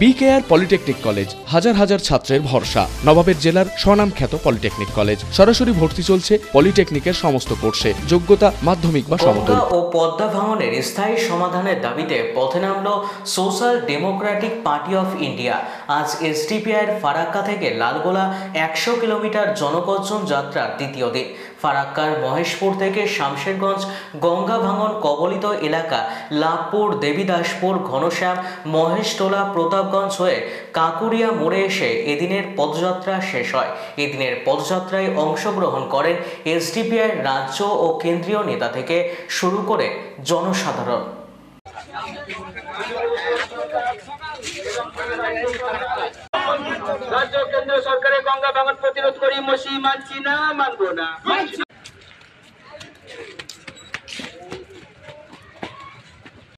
BKR polytechnic college হাজার হাজার ছাত্রের ভরসা। নবাবের জেলার স্বনামখ্যাত পলিটেকনিক কলেজ। সরাসরি ভর্তি চলছে পলিটেকনিকের সমস্ত কোর্সে। যোগ্যতা মাধ্যমিক বা সমতুল্য। ও পদ্মা ভাঙনের স্থায়ী সমাধানের দাবিতে পথে নামল social Democratic party of India. আজ এসডিপিআইয়ের ফারাক্কা থেকে লালগোলা 100 কিলোমিটার জনকর্ষণ যাত্রার দ্বিতীয় দিন। ফারাক্কার মহেশপুর থেকে শামশেরগঞ্জ গঙ্গা ভাঙন কবলিত এলাকা লাভপুর, দেবীদাসপুর, ঘনশ্যাম, মহেশটোলা, প্রতাপগঞ্জ হয়ে কাঁকুড়িয়া মোড়ে এসে এদিনের পদযাত্রা শেষ হয়। এদিনের পদযাত্রায় অংশগ্রহণ করেন এসডিপিআই রাজ্য ও কেন্দ্রীয় নেতা থেকে শুরু করে জনসাধারণ। রাজ্য কেন্দ্র সরকারের গঙ্গা ভাঙন প্রতিরোধ করি, মসি মানছি না, মানবো না।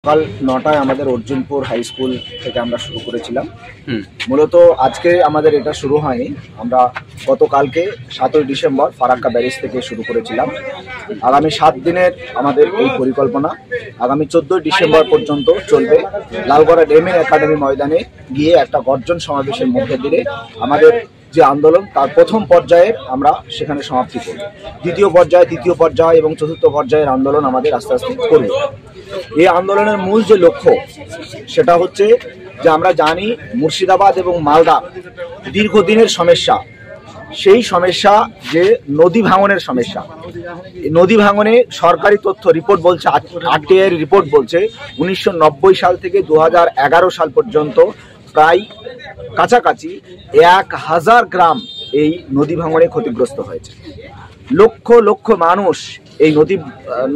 সকাল 9টায় আমাদের অর্জুনপুর হাই স্কুল থেকে আমরা শুরু করেছিলাম। মূলত আজকে আমাদের এটা শুরু হয়নি, আমরা গতকালকে 7ই ডিসেম্বর ফারাক্কা ব্যারেজ থেকে শুরু করেছিলাম। আগামী 7 দিনের আমাদের এই পরিকল্পনা আগামী 14ই ডিসেম্বর পর্যন্ত চলবে। লালগড়া ডেমেন একাডেমি ময়দানে গিয়ে একটা গর্জন সমাবেশের মধ্যে দিয়ে আমাদের যে আন্দোলন তার প্রথম পর্যায়ে আমরা সেখানে সমাপ্তি করব। দ্বিতীয় পর্যায়ে, তৃতীয় পর্যায় এবং চতুর্থ পর্যায়ের আন্দোলন আমাদের আস্তে আস্তে করব। এই আন্দোলনের মূল যে লক্ষ্য সেটা হচ্ছে যে আমরা জানি মুর্শিদাবাদ এবং মালদা দীর্ঘদিনের সমস্যা। সেই সমস্যা যে নদী ভাঙনের সমস্যা। নদী ভাঙনে সরকারি তথ্য রিপোর্ট বলছে, আরটিআই রিপোর্ট বলছে 1990 সাল থেকে 2011 সাল পর্যন্ত প্রায় কাছাকাছি 1000 গ্রাম এই নদী ভাঙনে ক্ষতিগ্রস্ত হয়েছে। লক্ষ লক্ষ মানুষ এই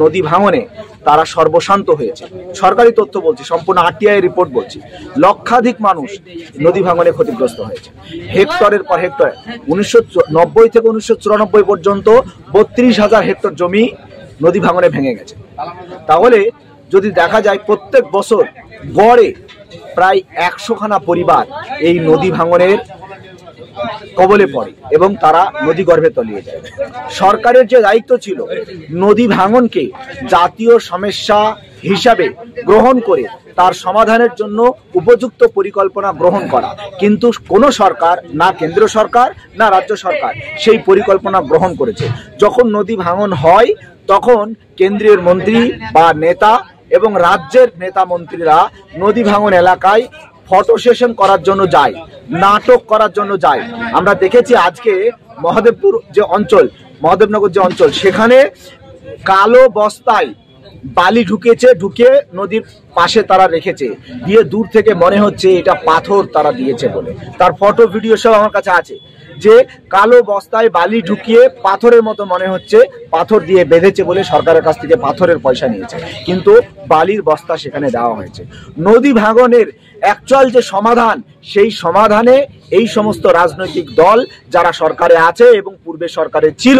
নদী ভাঙনে তারা সর্বশান্ত হয়েছে। সরকারি তথ্য বলছে, সম্পূর্ণ আরটিআই রিপোর্ট বলছে লক্ষাধিক মানুষ নদী ভাঙনে ক্ষতিগ্রস্ত হয়েছে। হেক্টরের পর হেক্টর 1990 থেকে 1994 পর্যন্ত 32,000 হেক্টর জমি নদী ভাঙনে ভেঙে গেছে। তাহলে যদি দেখা যায় প্রত্যেক বছর গড়ে প্রায় 100খানা পরিবার এই নদী ভাঙনের কবলে পড়ে এবং তারা নদী গর্ভে তলিয়ে যায়। সরকারের যে দায়িত্ব ছিল নদী ভাঙনকে জাতীয় সমস্যা হিসাবে গ্রহণ করে তার সমাধানের জন্য উপযুক্ত পরিকল্পনা গ্রহণ করা, কিন্তু কোনো সরকার, না কেন্দ্র সরকার না রাজ্য সরকার সেই পরিকল্পনা গ্রহণ করেছে। যখন নদী ভাঙন হয় তখন কেন্দ্রীয় মন্ত্রী বা নেতা এবং রাজ্যের নেতা মন্ত্রীরা নদী ভাঙন এলাকায় ফটো সেশন করার জন্য যায়, নাটক করার জন্য যায়। আমরা দেখেছি আজকে মহাদেবনগর যে অঞ্চল সেখানে কালো বস্তায় বালি ঢুকে নদীর পাশে তারা রেখেছে, দিয়ে দূর থেকে মনে হচ্ছে এটা পাথর তারা দিয়েছে বলে। তার ফটো ভিডিও সব আমার কাছে আছে, যে কালো বস্তায় বালি ঢুকিয়ে পাথরের মতো মনে হচ্ছে পাথর দিয়ে বেঁধেছে বলে সরকারের কাছ থেকে পাথরের পয়সা নিয়েছে, কিন্তু বালির বস্তা সেখানে দেওয়া হয়েছে। নদী ভাঙনের অ্যাকচুয়াল যে সমাধান, সেই সমাধানে এই সমস্ত রাজনৈতিক দল যারা সরকারে আছে এবং পূর্বে সরকারে ছিল,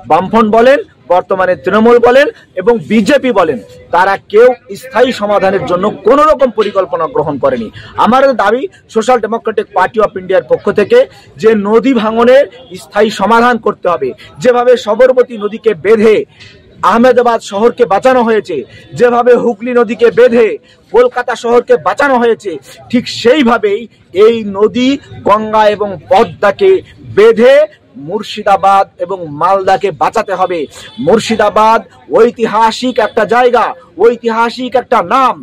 বামফ্রন্ট বলেন, বর্তমানে তৃণমূল বলেন এবং বিজেপি বলেন, তারা কেউ স্থায়ী সমাধানের জন্য কোন রকম পরিকল্পনা গ্রহণ করেনি। আমাদের দাবি সোশ্যাল ডেমোক্রেটিক পার্টি অফ ইন্ডিয়ার পক্ষ থেকে যে নদী ভাঙনের স্থায়ী সমাধান করতে হবে। যেভাবে সবরমতী নদীকে বেঁধে আহমেদাবাদ শহরকে বাঁচানো হয়েছে, যেভাবে হুগলি নদীকে বেঁধে কলকাতা শহরকে বাঁচানো হয়েছে, ঠিক সেইভাবেই এই নদী গঙ্গা এবং পদ্মাকে বেঁধে মুর্শিদাবাদ এবং মালদাকে বাঁচাতে হবে। মুর্শিদাবাদ ঐতিহাসিক একটা জায়গা, ঐতিহাসিক একটা নাম।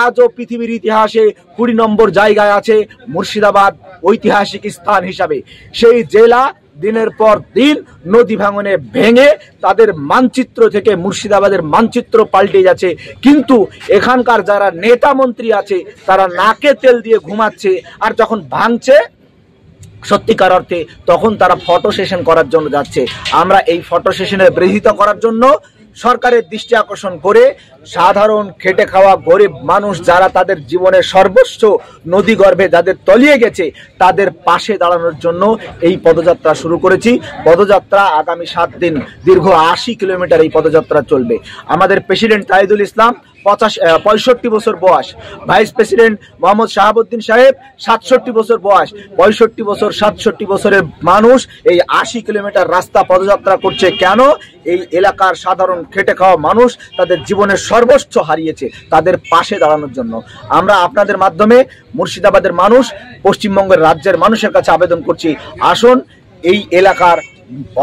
আজও পৃথিবীর ইতিহাসে 20 নম্বর জায়গায় আছে মুর্শিদাবাদ ঐতিহাসিক স্থান হিসাবে। সেই জেলা দিনের পর দিন নদী ভাঙনে ভেঙে তাদের মানচিত্র থেকে মুর্শিদাবাদের মানচিত্র পাল্টে যাচ্ছে, কিন্তু এখানকার যারা নেতা মন্ত্রী আছে তারা নাকে তেল দিয়ে ঘুমাচ্ছে, আর যখন ভাঙছে সত্যিকার অর্থে তখন তারা ফটো সেশন করার জন্য যাচ্ছে। আমরা এই ফটো সেশনের বিরোধিতা করার জন্য সরকারের দৃষ্টি আকর্ষণ করে সাধারণ খেটে খাওয়া গরিব মানুষ যারা তাদের জীবনের সর্বস্ব নদী গর্ভে যাদের তলিয়ে গেছে তাদের পাশে দাঁড়ানোর জন্য এই পদযাত্রা শুরু করেছি। পদযাত্রা আগামী 7 দিন, দীর্ঘ 80 কিলোমিটার এই পদযাত্রা চলবে। আমাদের প্রেসিডেন্ট তাইদুল ইসলাম 65 বছর বয়স। ভাইস প্রেসিডেন্ট মোহাম্মদ শাহাবুদ্দিন সাহেব 67 বছর বয়স। 65 বছর 67 বছরের মানুষ এই 80 কিলোমিটার রাস্তা পদযাত্রা করছে কেন? এই এলাকার সাধারণ খেটে খাওয়া মানুষ তাদের জীবনের সর্বস্ব হারিয়েছে, তাদের পাশে দাঁড়ানোর জন্য। আমরা আপনাদের মাধ্যমে মুর্শিদাবাদের মানুষ, পশ্চিমবঙ্গের রাজ্যের মানুষের কাছে আবেদন করছি, আসুন এই এলাকার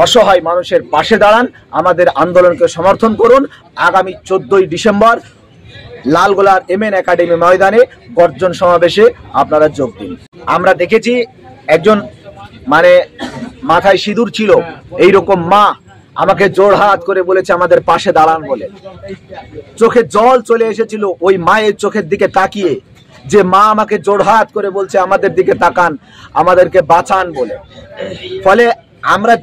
অসহায় মানুষের পাশে দাঁড়ান, আমাদের আন্দোলনকে সমর্থন করুন। আগামী 14ই ডিসেম্বর লালগোলার MN একাডেমি ময়দানে গর্জন সমাবেশে আপনারা যোগ দিন। আমরা দেখেছি একজন মাথায় সিঁদুর ছিল এইরকম মা আমাকে জোড়হাত করে বলেছে আমাদের পাশে দাঁড়ান বলে। চোখে জল চলে এসেছিল ওই মায়ের চোখের দিকে তাকিয়ে, যে মা আমাকে জোড়হাত করে বলছে আমাদের দিকে তাকান, আমাদেরকে বাঁচান বলে। ফলে আমরা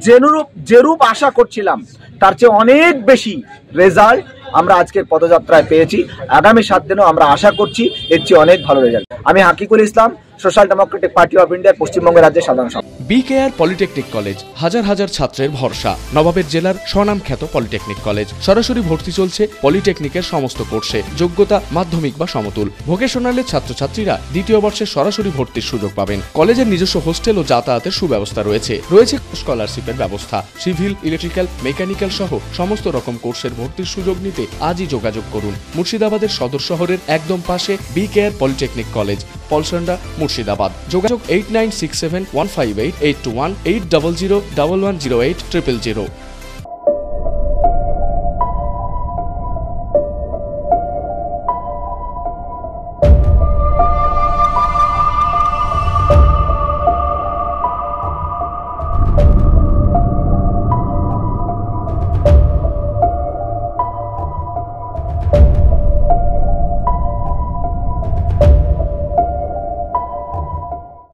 যেরূপ আশা করছিলাম তার চেয়ে অনেক বেশি রেজাল্ট আমরা আজকের পদযাত্রায় পেয়েছি। আগামী 7 দিনেও আমরা আশা করছি এর চেয়ে অনেক ভালো রেজাল্ট। আমি হাকিকুল ইসলাম, সোশ্যাল ডেমোক্রেটিক পার্টি অফ ইন্ডিয়ার পশ্চিমবঙ্গ রাজ্যের সাধারণ সম্পাদক। বিকেআর পলিটেকনিক কলেজ হাজার হাজার ছাত্রের ভরসা। নবাবের জেলার স্বনামখ্যাত পলিটেকনিক কলেজ। সরাসরি ভর্তি চলছে পলিটেকনিকের সমস্ত কোর্সে। যোগ্যতা মাধ্যমিক বা সমতুল। ভোকেশনালের ছাত্রছাত্রীরা দ্বিতীয় বর্ষে সরাসরি ভর্তির সুযোগ পাবেন। কলেজের নিজস্ব হোস্টেল ও যাতায়াতের সুব্যবস্থা রয়েছে। স্কলারশিপের ব্যবস্থা। সিভিল, ইলেকট্রিক্যাল, মেকানিক্যাল সহ সমস্ত রকম কোর্সের ভর্তির সুযোগ নিতে আজই যোগাযোগ করুন। মুর্শিদাবাদের সদর শহরের একদম পাশে BKR polytechnic college, Palsanda, Murshidabad. যোগাযোগ 8967158821 8001108 000।